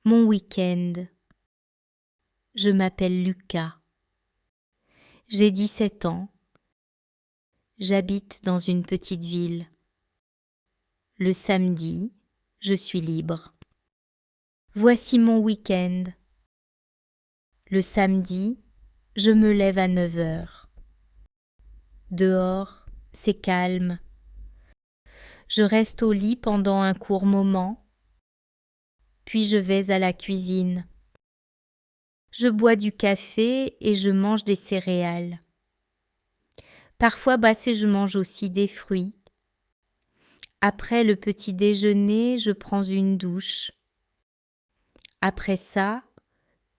Mon week-end. Je m'appelle Lucas. J'ai 17 ans. J'habite dans une petite ville. Le samedi, je suis libre. Voici mon week-end. Le samedi, je me lève à 9 heures. Dehors, c'est calme. Je reste au lit pendant un court moment, puis je vais à la cuisine. Je bois du café et je mange des céréales. Parfois, je mange aussi des fruits. Après le petit déjeuner, je prends une douche. Après ça,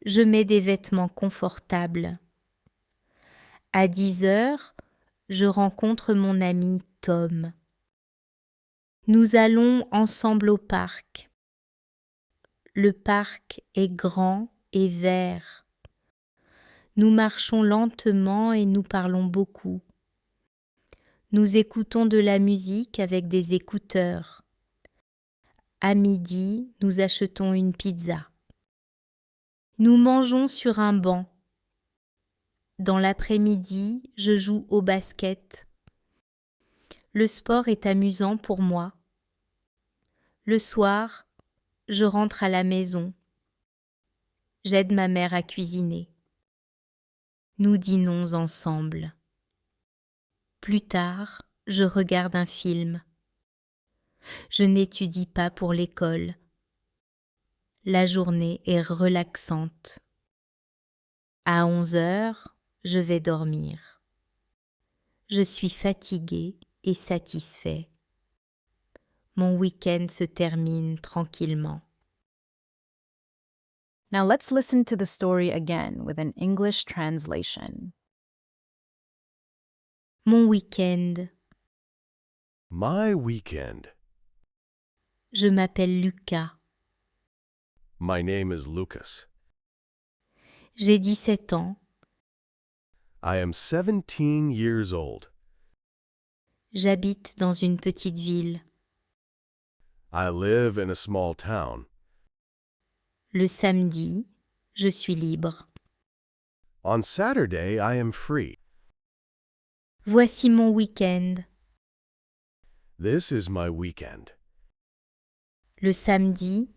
je mets des vêtements confortables. À 10 heures, je rencontre mon ami Tom. Nous allons ensemble au parc. Le parc est grand et vert. Nous marchons lentement et nous parlons beaucoup. Nous écoutons de la musique avec des écouteurs. À midi, nous achetons une pizza. Nous mangeons sur un banc. Dans l'après-midi, je joue au basket. Le sport est amusant pour moi. Le soir, je rentre à la maison. J'aide ma mère à cuisiner. Nous dînons ensemble. Plus tard, je regarde un film. Je n'étudie pas pour l'école. La journée est relaxante. À 11 heures, je vais dormir. Je suis fatigué et satisfait. Mon week-end se termine tranquillement. Now let's listen to the story again with an English translation. Mon week-end. My weekend. Je m'appelle Lucas. My name is Lucas. J'ai 17 ans. I am 17 years old. J'habite dans une petite ville. I live in a small town. Le samedi, je suis libre. On Saturday, I am free. Voici mon week-end. This is my weekend. Le samedi,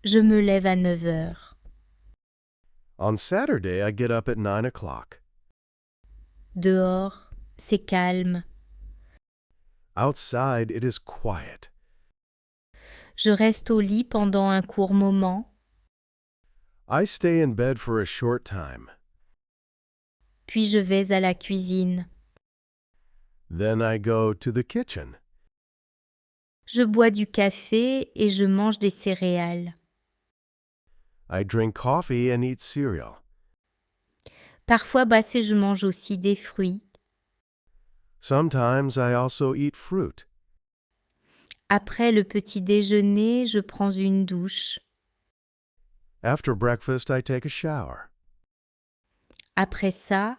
je me lève à 9 heures. On Saturday, I get up at 9 o'clock. Dehors, c'est calme. Outside, it is quiet. Je reste au lit pendant un court moment, I stay in bed for a short time. puis je vais à la cuisine. Then I go to the kitchen. Je bois du café et je mange des céréales. I drink coffee and eat cereal. Parfois, je mange aussi des fruits. Sometimes I also eat fruit. Après le petit déjeuner, je prends une douche. After breakfast, I take a shower. Après ça,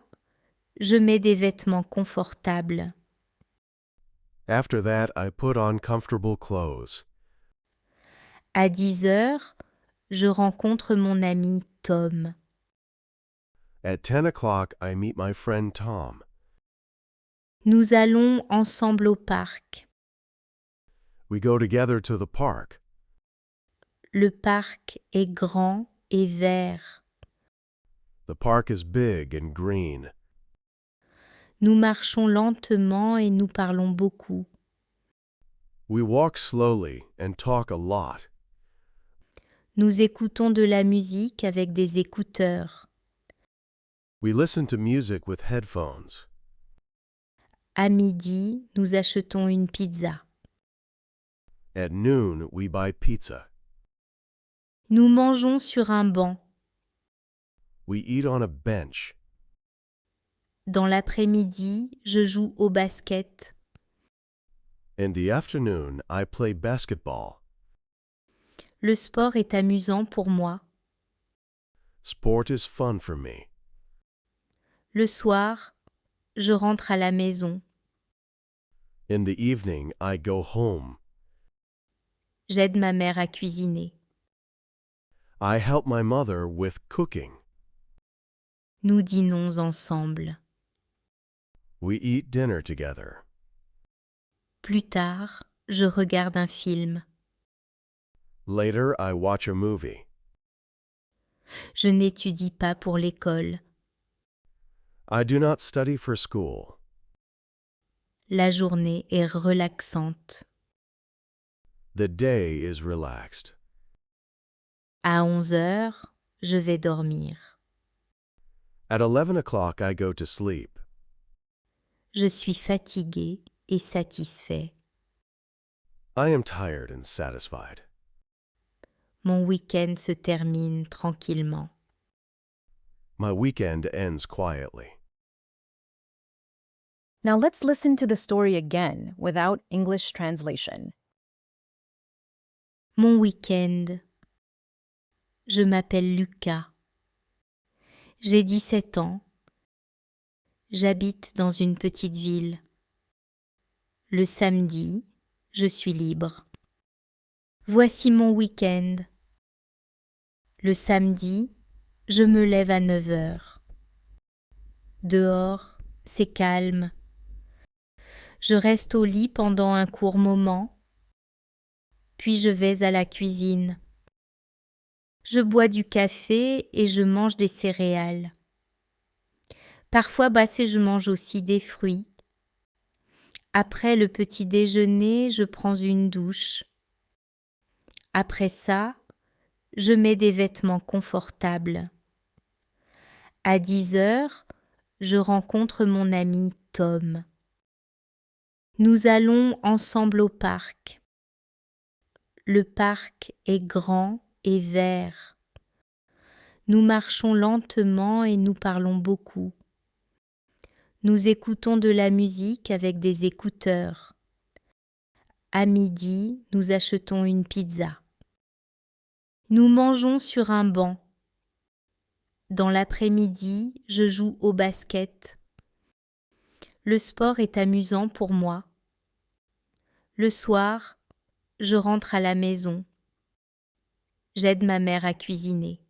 je mets des vêtements confortables. After that, I put on comfortable clothes. À 10 heures, je rencontre mon ami Tom. At 10 o'clock, I meet my friend Tom. Nous allons ensemble au parc. We go together to the park. Le parc est grand et vert. The park is big and green. Nous marchons lentement et nous parlons beaucoup. We walk slowly and talk a lot. Nous écoutons de la musique avec des écouteurs. We listen to music with headphones. À midi, nous achetons une pizza. At noon, we buy pizza. Nous mangeons sur un banc. We eat on a bench. Dans l'après-midi, je joue au basket. In the afternoon, I play basketball. Le sport est amusant pour moi. Sport is fun for me. Le soir, je rentre à la maison. In the evening, I go home. J'aide ma mère à cuisiner. I help my mother with cooking. Nous dînons ensemble. We eat dinner together. Plus tard, je regarde un film. Later, I watch a movie. Je n'étudie pas pour l'école. I do not study for school. La journée est relaxante. The day is relaxed. À 11 heures, je vais dormir. At 11 o'clock, I go to sleep. Je suis fatigué et satisfait. I am tired and satisfied. Mon week-end se termine tranquillement. My weekend ends quietly. Now let's listen to the story again without English translation. Mon week-end. Je m'appelle Lucas. J'ai 17 ans. J'habite dans une petite ville. Le samedi, je suis libre. Voici mon week-end. Le samedi, je me lève à 9 heures. Dehors, c'est calme. Je reste au lit pendant un court moment, puis je vais à la cuisine. Je bois du café et je mange des céréales. Parfois, je mange aussi des fruits. Après le petit déjeuner, je prends une douche. Après ça, je mets des vêtements confortables. À 10 heures, je rencontre mon ami Tom. Nous allons ensemble au parc. Le parc est grand et vert. Nous marchons lentement et nous parlons beaucoup. Nous écoutons de la musique avec des écouteurs. À midi, nous achetons une pizza. Nous mangeons sur un banc. Dans l'après-midi, je joue au basket. Le sport est amusant pour moi. Le soir, je rentre à la maison. J'aide ma mère à cuisiner.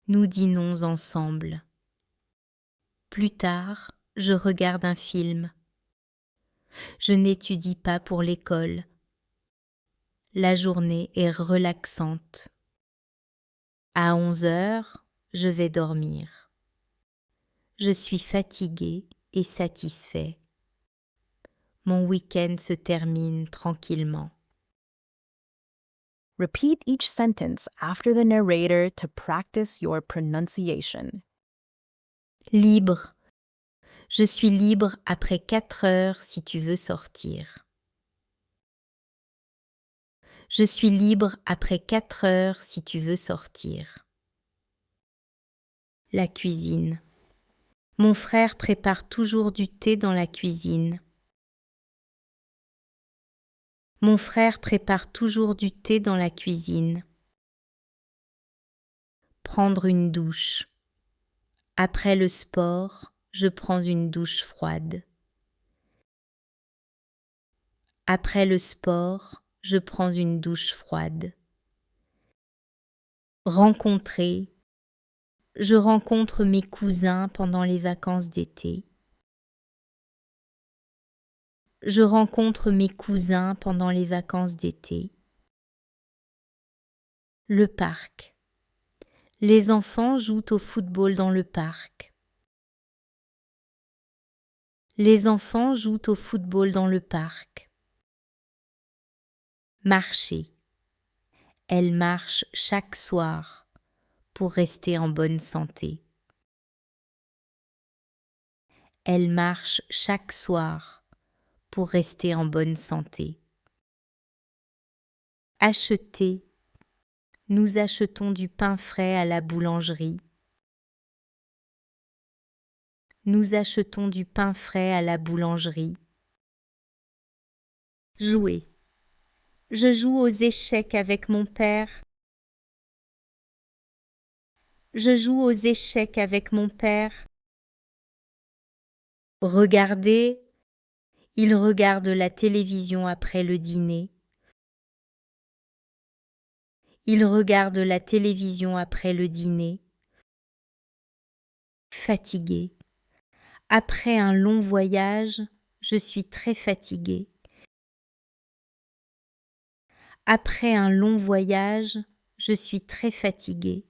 Nous dînons ensemble. Plus tard, je regarde un film. Je n'étudie pas pour l'école. La journée est relaxante. À 11 heures, je vais dormir. Je suis fatigué et satisfait. Mon week-end se termine tranquillement. Repeat each sentence after the narrator to practice your pronunciation. Libre. Je suis libre après 4 heures si tu veux sortir. Je suis libre après 4 heures si tu veux sortir. La cuisine. Mon frère prépare toujours du thé dans la cuisine. Mon frère prépare toujours du thé dans la cuisine. Prendre une douche. Après le sport, je prends une douche froide. Après le sport, je prends une douche froide. Rencontrer. Je rencontre mes cousins pendant les vacances d'été. Je rencontre mes cousins pendant les vacances d'été. Le parc. Les enfants jouent au football dans le parc. Les enfants jouent au football dans le parc. Marcher. Elle marche chaque soir pour rester en bonne santé. Elle marche chaque soir pour rester en bonne santé. Acheter. Nous achetons du pain frais à la boulangerie. Nous achetons du pain frais à la boulangerie. Jouer. Je joue aux échecs avec mon père. Je joue aux échecs avec mon père. Regarder. Il regarde la télévision après le dîner. Il regarde la télévision après le dîner. Fatigué. Après un long voyage, je suis très fatigué. Après un long voyage, je suis très fatigué.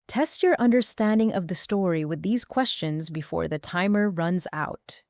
Test your understanding of the story with these questions before the timer runs out.